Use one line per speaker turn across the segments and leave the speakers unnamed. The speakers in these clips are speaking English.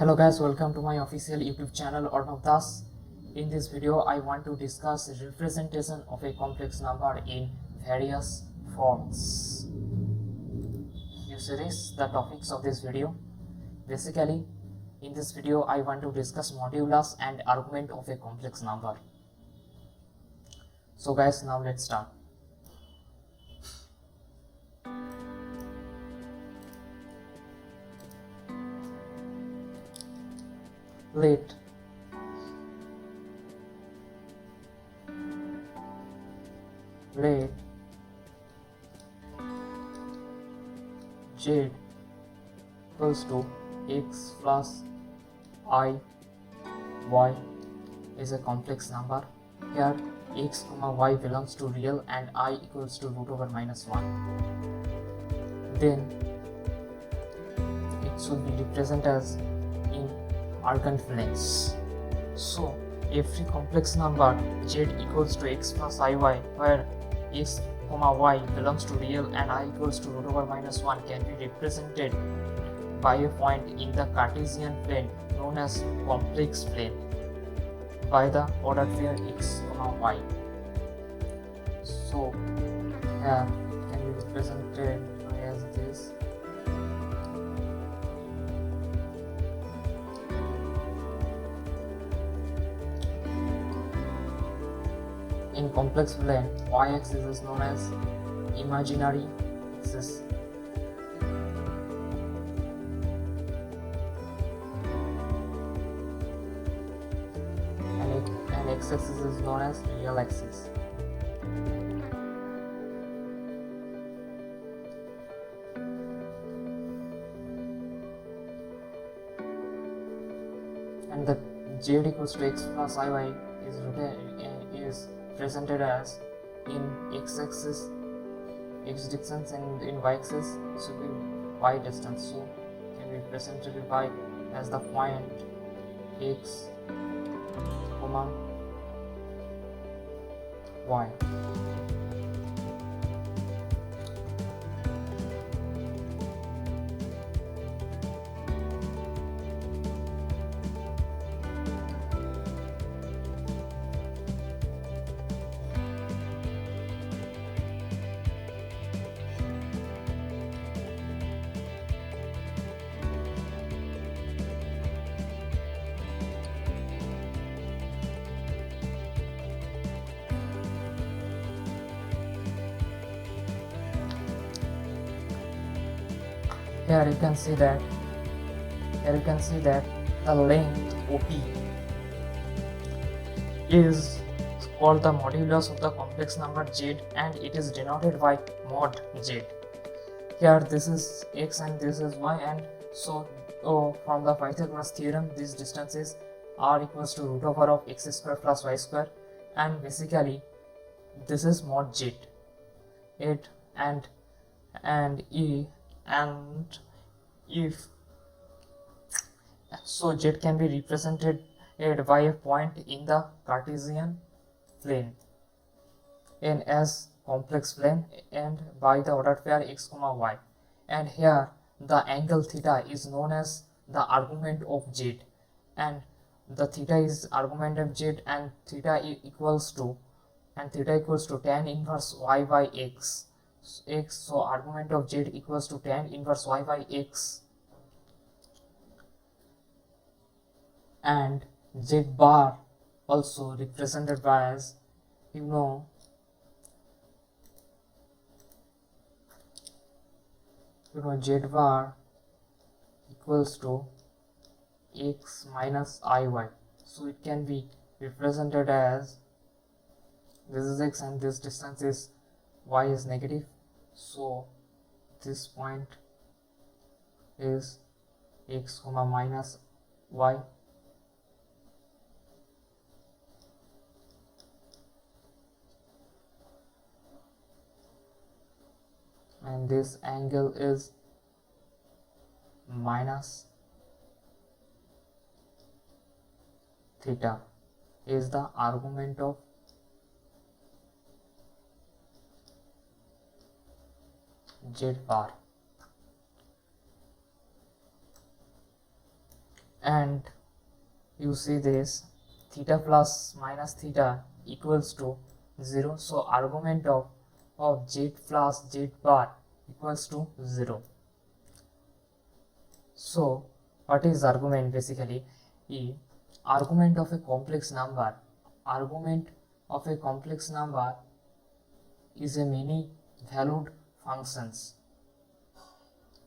Hello guys, welcome to my official YouTube channel Arnav Das. In this video, I want to discuss representation of a complex number in various forms. You see this, the topics of this video. Basically, in this video, I want to discuss modulus and argument of a complex number. So guys, now let's start. Let z equals to x plus I y is a complex number. Here x comma y belongs to real and I equals to root over minus 1. Then it should be represented as in argand planes. So every complex number z equals to x plus iy, where x comma y belongs to real and I equals to root over minus 1, can be represented by a point in the Cartesian plane known as complex plane by the ordered pair x comma y. So here can be represented as this. In complex plane, y-axis is known as imaginary axis and x-axis is known as real axis. And the z equals to x plus iy is presented as in x-axis x distance and in y-axis should be y distance, so can be represented by as the point x comma y. Here you can see that the length OP is called the modulus of the complex number z, and it is denoted by mod z. Here this is x and this is y, and so from the Pythagoras theorem these distances are equals to root over of x square plus y square, and basically this is mod z. It and if so z can be represented by a point in the Cartesian plane in as complex plane and by the ordered pair x comma y, and here the angle theta is known as the argument of z, and the theta is argument of z, and theta equals to tan inverse y by x, so argument of z equals to tan inverse y by x, and z bar also represented by as z bar equals to x minus iy, so it can be represented as this is x and this distance is y is negative, so this point is x comma minus y, and this angle is minus theta is the argument of z bar. and you see this theta plus minus theta equals to 0. So argument of z plus z bar equals to 0. So what is argument? Basically, argument of a complex number is a many valued functions,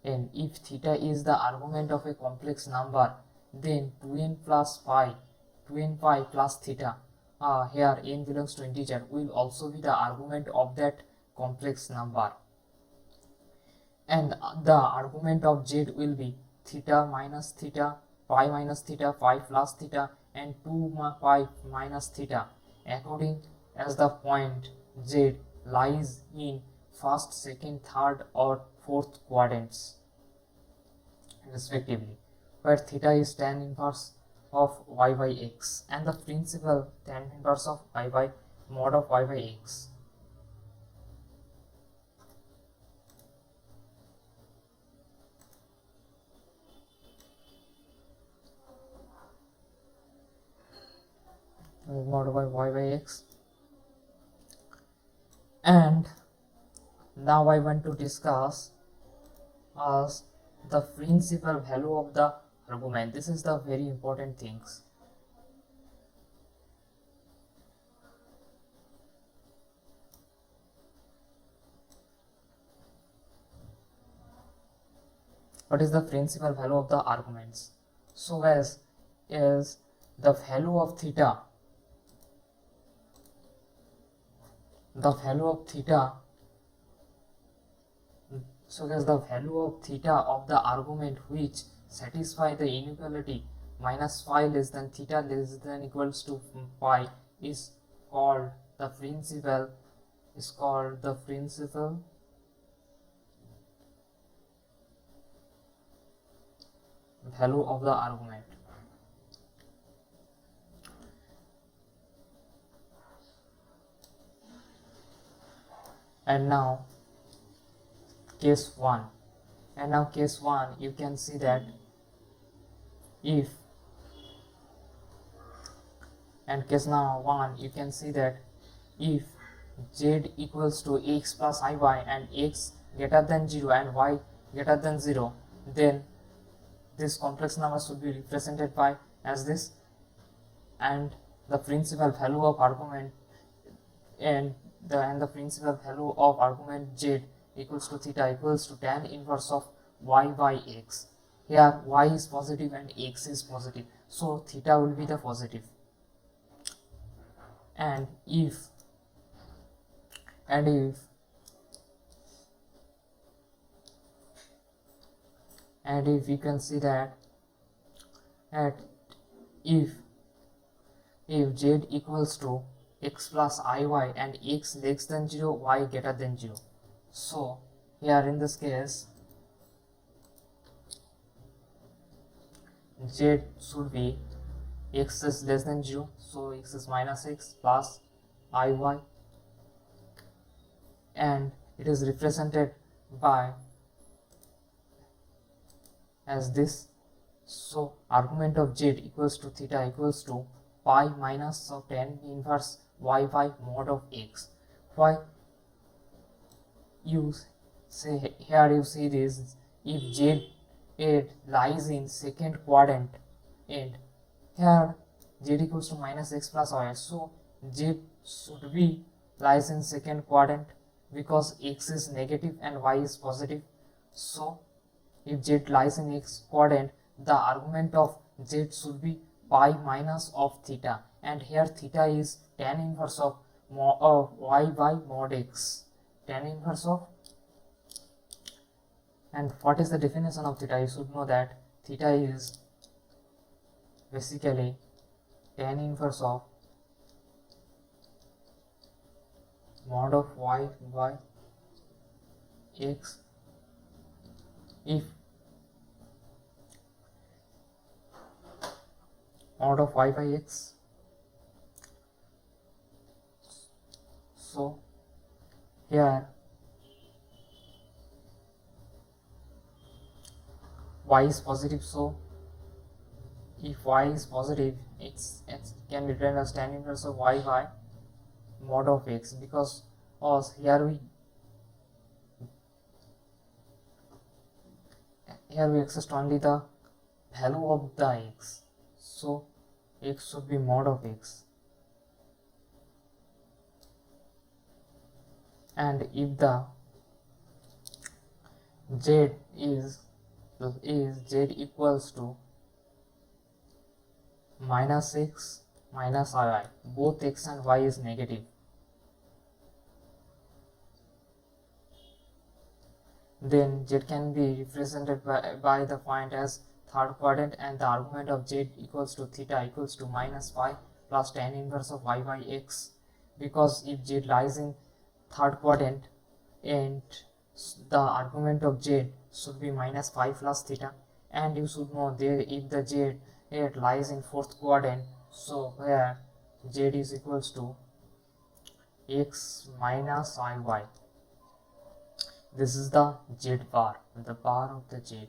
and if theta is the argument of a complex number, then 2n pi plus theta, here n belongs to integer, will also be the argument of that complex number, and the argument of z will be theta minus theta, pi minus theta, pi plus theta, and 2 pi minus theta, according as the point z lies in first, second, third or fourth quadrants respectively, where theta is tan inverse of y by x and the principal tan inverse of y by mod of y by x. Mod by y by x. And now I want to discuss the principal value of the argument. This is the very important things. What is the principal value of the arguments? So as is the value of theta, so as the value of theta of the argument which satisfy the inequality minus phi less than theta less than equals to pi is called the principal value of the argument. And now case 1, you can see that if z equals to x plus iy and x greater than 0 and y greater than 0, then this complex number should be represented by as this, and the principal value of argument the principal value of argument z equals to theta equals to tan inverse of y by x. Here y is positive and x is positive, so theta will be the positive. And if we can see that if z equals to x plus iy and x less than 0, y greater than 0, so here in this case z should be x is less than 0, so x is minus x plus iy, and it is represented by as this. So argument of z equals to theta equals to pi minus of tan inverse y by mod of x. Why you say here, you see this, if z it lies in second quadrant and here z equals to minus x plus y, so z should be lies in second quadrant because x is negative and y is positive. So if z lies in x quadrant, the argument of z should be pi minus of theta, and here theta is tan inverse of y by mod x, tan inverse of. And what is the definition of theta? You should know that theta is basically tan inverse of mod of y by x if mod of y by x. So here y is positive, so if y is positive, it can be written as tan inverse of y by mod of x, because here we accessed only the value of the x, so x should be mod of x. And if the z is z equals to minus x minus I, both x and y is negative, then z can be represented by the point as third quadrant, and the argument of z equals to theta equals to minus phi plus tan inverse of y by x, because if z lies in third quadrant and the argument of z should be minus phi plus theta, and you should know there if the z it lies in fourth quadrant, so where z is equals to x minus iy. This is the z bar, the bar of the z.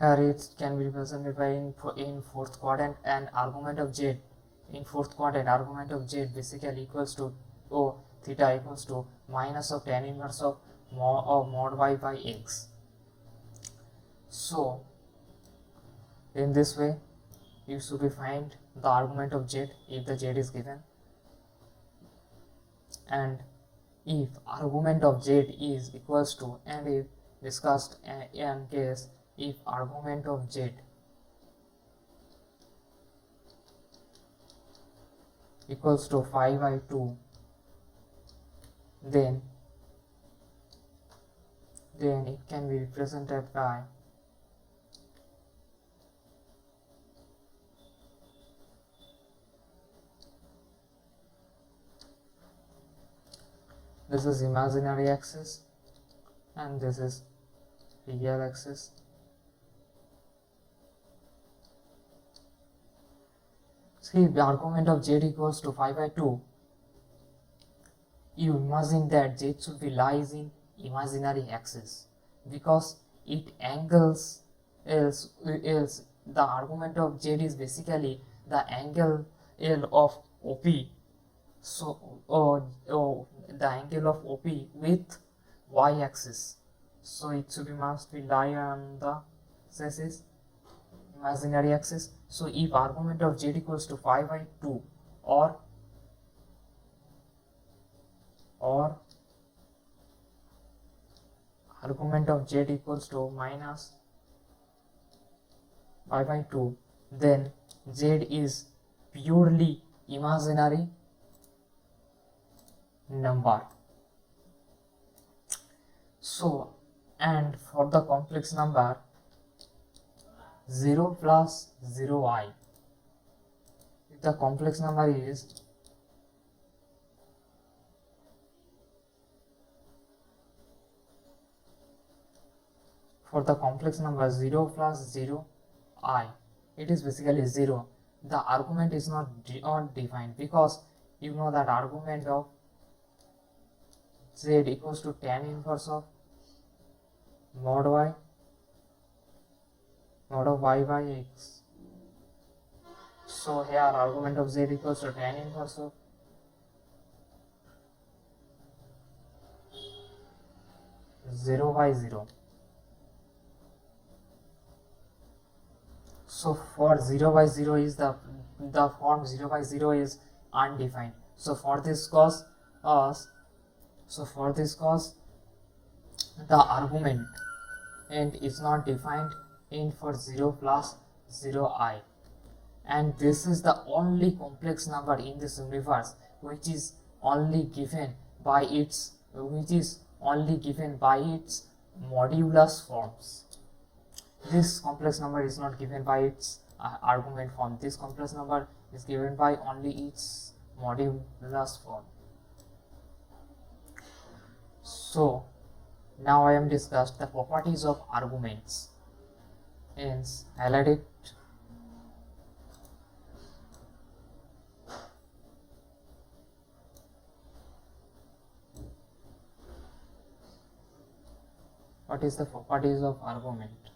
Here it can be represented by in fourth quadrant, and argument of z in fourth quadrant, argument of z basically equals to theta equals to minus of tan inverse of mod y by x. So in this way you should find the argument of z if the z is given, and if argument of z is equals to, and if discussed in case if argument of z equals to 5 by 2, then it can be represented by this is imaginary axis and this is real axis. See, the argument of z equals to 5 by 2, you imagine that z should be lies in imaginary axis, because it angles else the argument of z is basically the angle L of OP, so the angle of OP with y axis, so it should be must be lie on the axis imaginary axis. So if argument of z equals to 5 by 2 or argument of z equals to minus 5 by 2, then z is purely imaginary number. So, and for the complex number 0 plus 0i, if the complex number is for the complex number 0 plus 0i, it is basically 0. The argument is not defined, because you know that argument of z equals to tan inverse of mod of y by x. So here argument of z equals to tan inverse of zero by 0. So for 0 by 0 is the form 0 by 0 is undefined. So for this cause the argument and is not defined in for 0 plus 0i, and this is the only complex number in this universe which is only given by its modulus forms. This complex number is not given by its argument form. This complex number is given by only its modulus form. So now I am discussed the properties of arguments. Hence, highlight it. what is the properties of argument.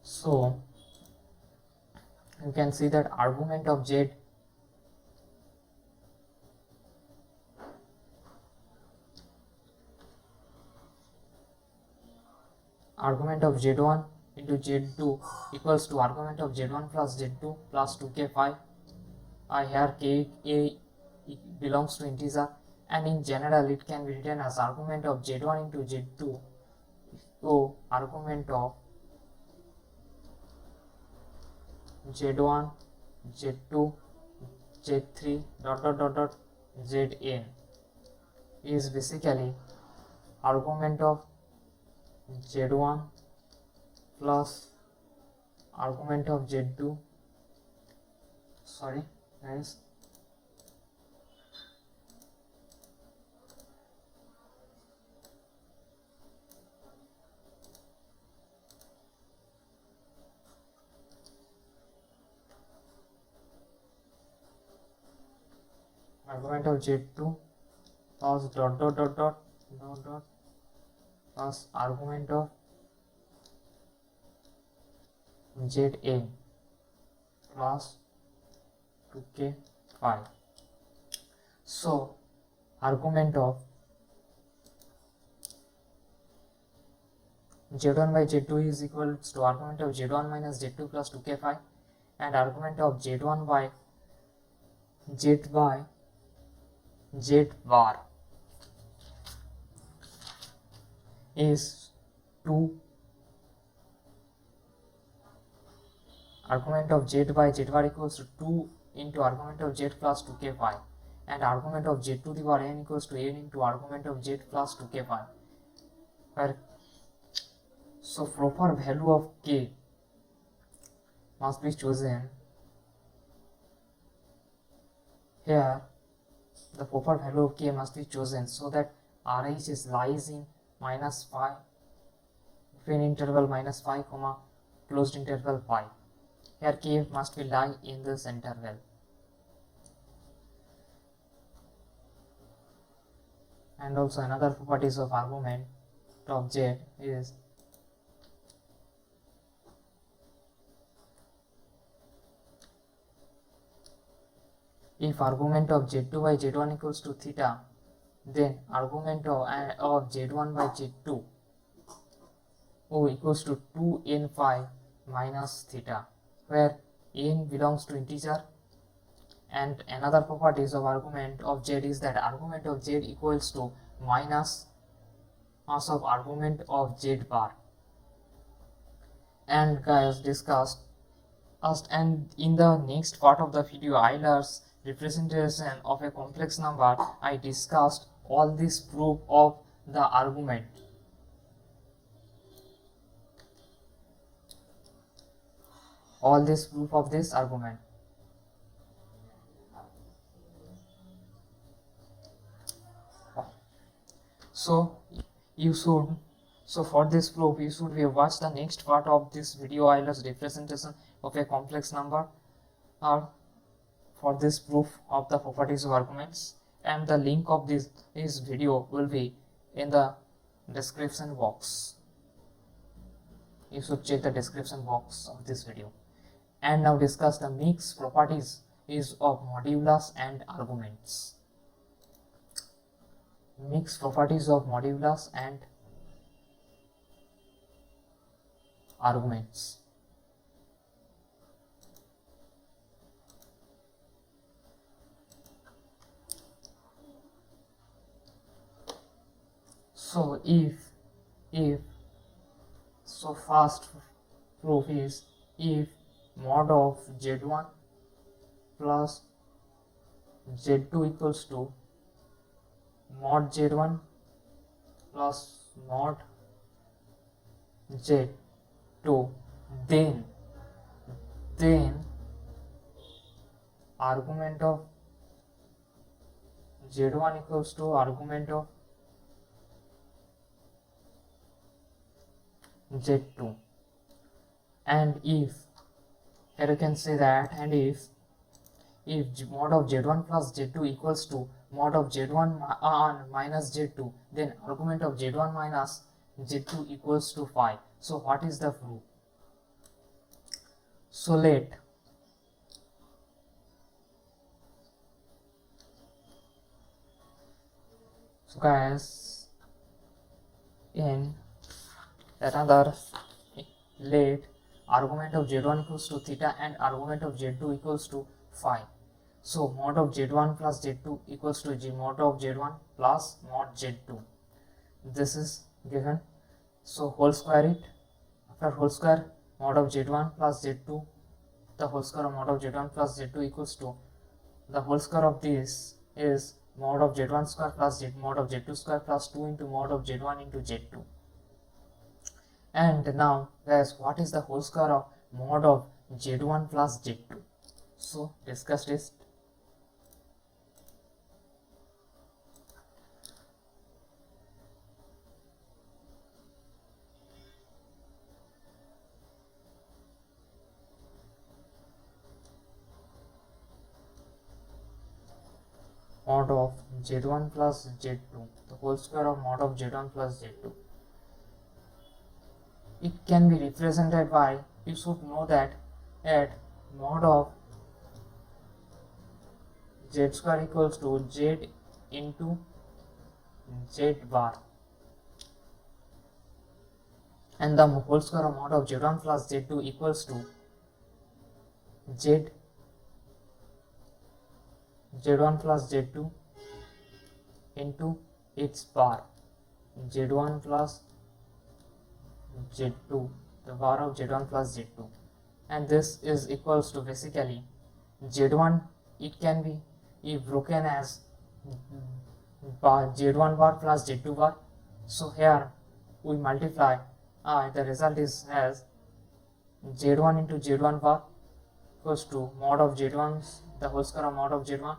So you can see that argument of z z1 into z2 equals to argument of z1 plus z2 plus 2k phi. Here k a belongs to integer, and in general it can be written as argument of z1 into z2 so argument of z1 z2 z3 zn is basically argument of z1 plus argument of z2 guys, argument of z2 plus plus argument of zn plus 2k phi. So argument of z1 by z2 is equal to argument of z1 minus z2 plus 2k phi, and argument of z1 by z bar is 2. Argument of z by z bar equals to 2 into argument of z plus 2k phi, and argument of z to the power n equals to n into argument of z plus 2k phi. So proper value of k must be chosen. Here the proper value of k must be chosen so that RH is lies in minus pi, between interval minus pi comma closed interval pi. Here k must be lie in this interval. And also another properties of argument of z is if argument of z2 by z1 equals to theta, then argument of z1 by z2 equals to 2n phi minus theta, where n belongs to integer. And another properties of argument of z is that argument of z equals to minus mass of argument of z bar. And guys, discussed and in the next part of the video, Euler's representation of a complex number, I discussed all this proof of the argument. All this proof of this argument. So for this proof you should watch the next part of this video, Euler's representation of a complex number, or for this proof of the properties of arguments, and the link of this video will be in the description box. You should check the description box of this video. And now discuss the mixed properties of modulus and arguments. Mixed properties of modulus and arguments. So first proof is if mod of z1 plus z2 equals to mod z1 plus mod z2, then argument of z1 equals to argument of z2, and if here you can say that, and if mod of z1 plus z2 equals to mod of z1 minus z2, then argument of z1 minus z2 equals to 5. So what is the proof? So guys, in another, let argument of z1 equals to theta and argument of z2 equals to phi. So mod of z1 plus z2 equals to g mod of z1 plus mod z2. This is given. So whole square it. After whole square, mod of z1 plus z2, the whole square of mod of z1 plus z2 equals to, the whole square of this is mod of z1 square plus mod of z2 square plus 2 into mod of z1 into z2. And now guys, what is the whole square of mod of z1 plus z2? So discuss this. Mod of z1 plus z2, the whole square of mod of z1 plus z2. It can be represented by, you should know that at mod of z square equals to z into z bar, and the whole square of mod of z1 plus z2 equals to z1 plus z2 into its bar, z1 plus z2, the bar of z1 plus z2, and this is equals to basically z1, it can be broken as z1 bar plus z2 bar. So here we multiply, the result is as z1 into z1 bar equals to mod of z1, the whole square of mod of z1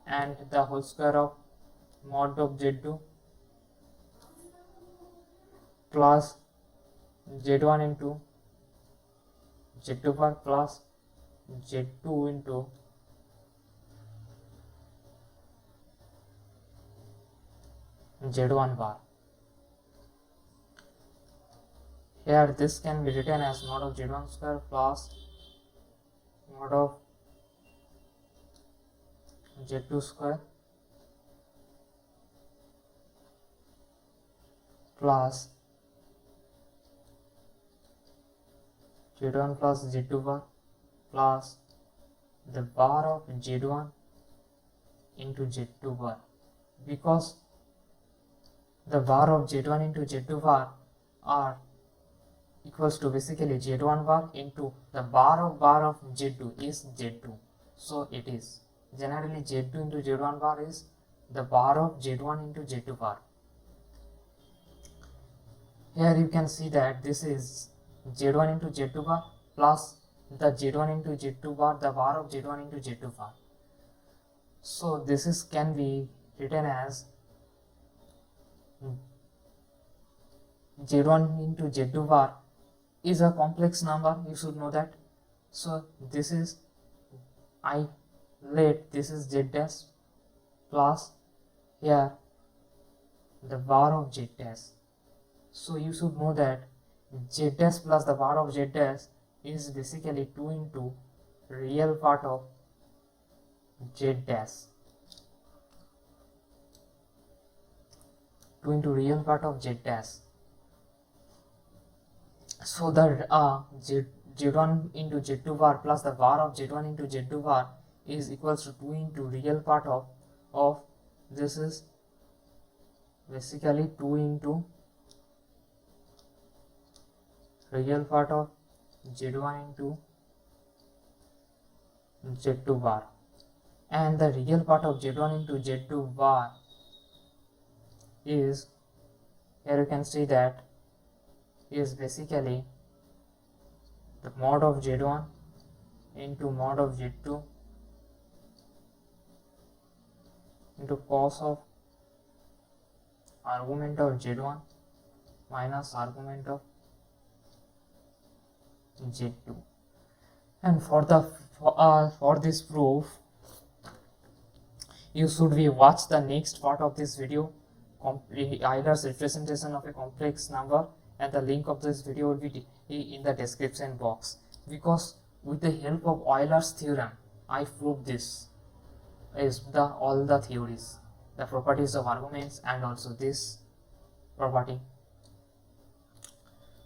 and the whole square of mod of z2 plus z1 into z2 bar plus z2 into z1 bar. Here this can be written as mod of z1 square plus mod of z2 square plus z1 plus z2 bar plus the bar of z1 into z2 bar, because the bar of z1 into z2 bar are equals to basically z1 bar into the bar of z2 is z2. So it is generally z2 into z1 bar is the bar of z1 into z2 bar. Here you can see that this is z1 into z2 bar plus the z1 into z2 bar, the bar of z1 into z2 bar. So this is can be written as z1 into z2 bar is a complex number, you should know that. So this is this is z dash plus here the bar of z dash. So you should know that z dash plus the bar of z dash is basically 2 into real part of z dash, 2 into real part of z dash. So the z1 into z2 bar plus the bar of z1 into z2 bar is equals to 2 into real part of this is basically 2 into real part of z1 into z2 bar, and the real part of z1 into z2 bar is, here you can see that, is basically the mod of z1 into mod of z2 into cos of argument of z1 minus argument of z2. And for this proof, you should be watch the next part of this video, Euler's representation of a complex number, and the link of this video will be in the description box, because with the help of Euler's theorem I proved this is all the theories, the properties of arguments, and also this property.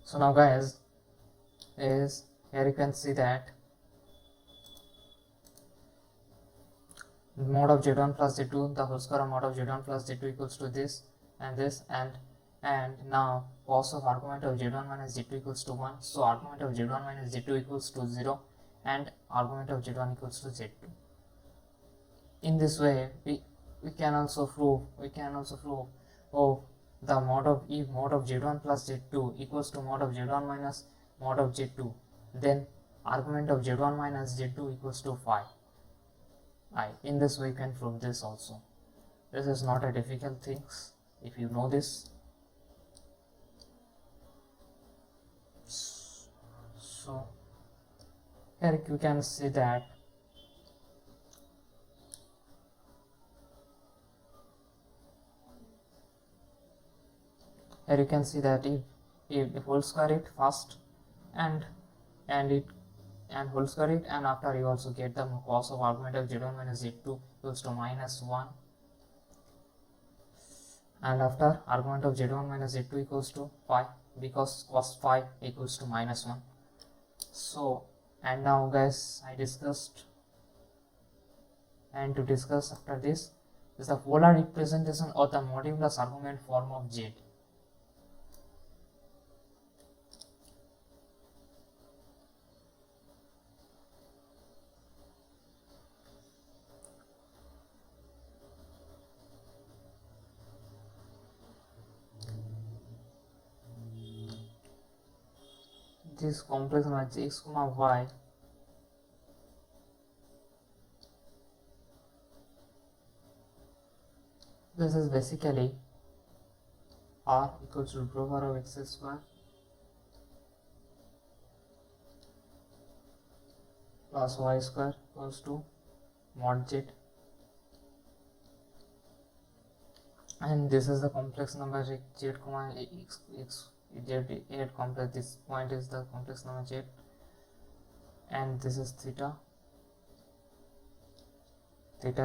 So now guys, is here you can see that mod of z1 plus z2, the whole square of mod of z1 plus z2 equals to this and this, and now cos of argument of z1 minus z2 equals to 1. So argument of z1 minus z2 equals to 0 and argument of z1 equals to z2. In this way we can also prove oh, the mod of if mod of z1 plus z2 equals to mod of z1 minus mod of z2, then argument of z1 minus z2 equals to phi I. In this way you can prove this also. This is not a difficult thing if you know this. So here you can see that if whole square it first and whole square it, and after you also get the cos of argument of z1 minus z2 equals to minus 1, and after argument of z1 minus z2 equals to phi, because cos phi equals to minus 1. So and now guys I discussed, and to discuss after this is the polar representation of the modulus argument form of z. This complex number x, y this is basically r equals to root over of x square plus y square equals to mod z, and this is the complex number z, x z complex, this point is the complex number z, and this is theta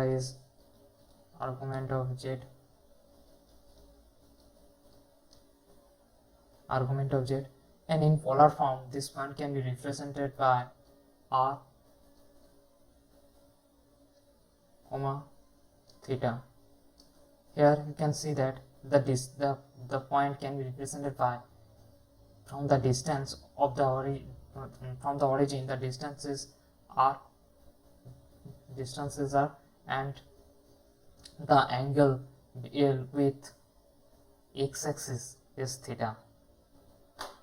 is argument of z, and in polar form this point can be represented by r comma theta. Here you can see that the point can be represented by from the distance of the origin the distances are and the angle with x-axis is theta.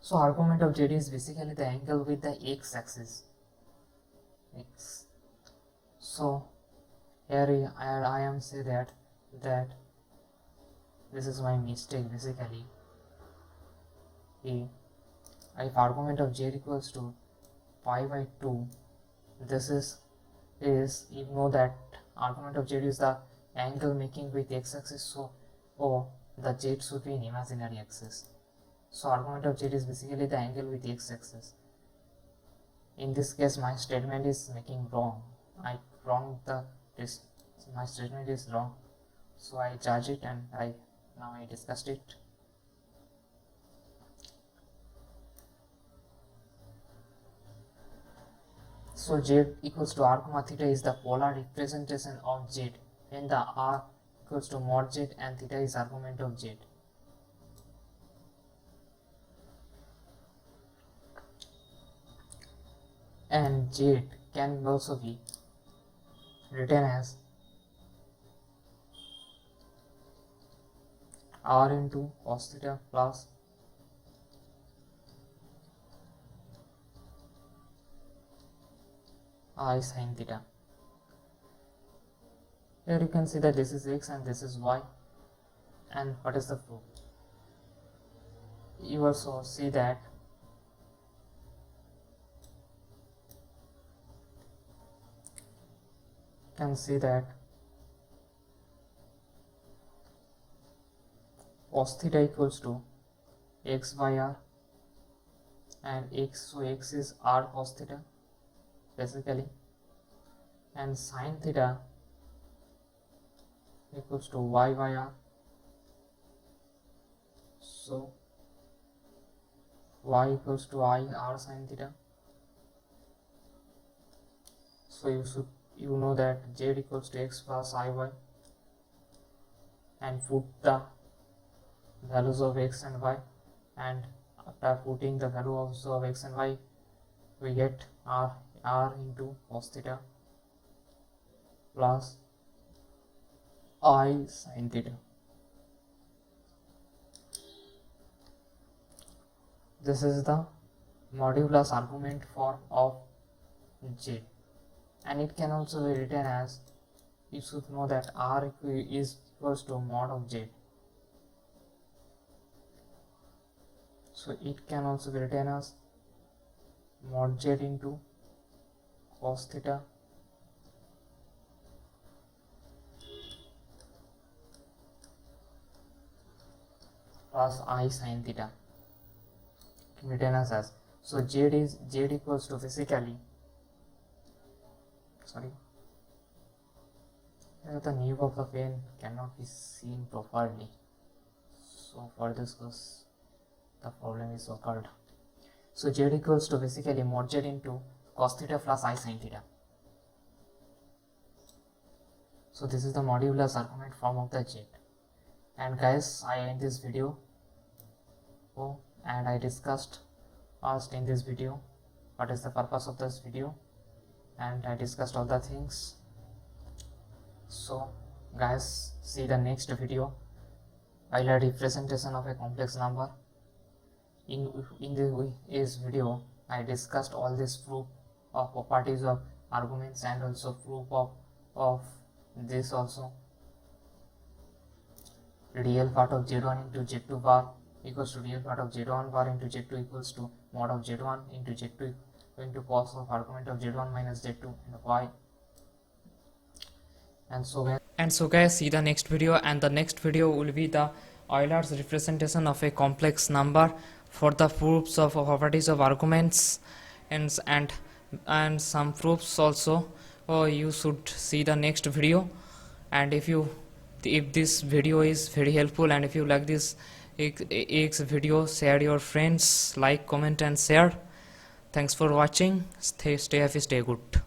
So argument of z is basically the angle with the x-axis x. So here I am say that this is my mistake basically. If argument of z equals to pi by 2, this is you know that argument of z is the angle making with x-axis, so the z should be an imaginary axis. So argument of z is basically the angle with x-axis. In this case my statement is making wrong. My statement is wrong, so I charge it and now I discussed it. So z equals to r comma theta is the polar representation of z, when the r equals to mod z and theta is argument of z. And z can also be written as r into cos theta plus I sin theta. Here you can see that this is x and this is y, and what is the proof? You also see that cos theta equals to x by r, and x, so x is r cos theta basically, and sin theta equals to y by r. So y equals to I r sin theta. So you know that z equals to x plus iy, and put the values of x and y, and after putting the values of x and y we get r into cos theta plus I sin theta. This is the modulus argument form of z, and it can also be written as, you should know that r is equals to mod of z, so it can also be written as mod z into cos theta plus I sin theta, written as. So z equals to basically, sorry, the nib of the pen cannot be seen properly, so for this cause the problem is occurred. So z equals to basically mod z into cos theta plus I sin theta. So this is the modulus argument form of the z. And guys, I end this video. And I discussed in this video what is the purpose of this video, and I discussed all the things. So guys, see the next video. Euler representation of a complex number. In this video I discussed all this proof of properties of arguments, and also proof of this also, real part of z1 into z2 bar equals to real part of z1 bar into z2 equals to mod of z1 into z2 into cos of argument of z1 minus z2 and y. And so guys, see the next video, and the next video will be the Euler's representation of a complex number for the proofs of properties of arguments, and some proofs also. You should see the next video. And if this video is very helpful, and if you like this video, share your friends, like, comment and share. Thanks for watching. Stay happy, stay good.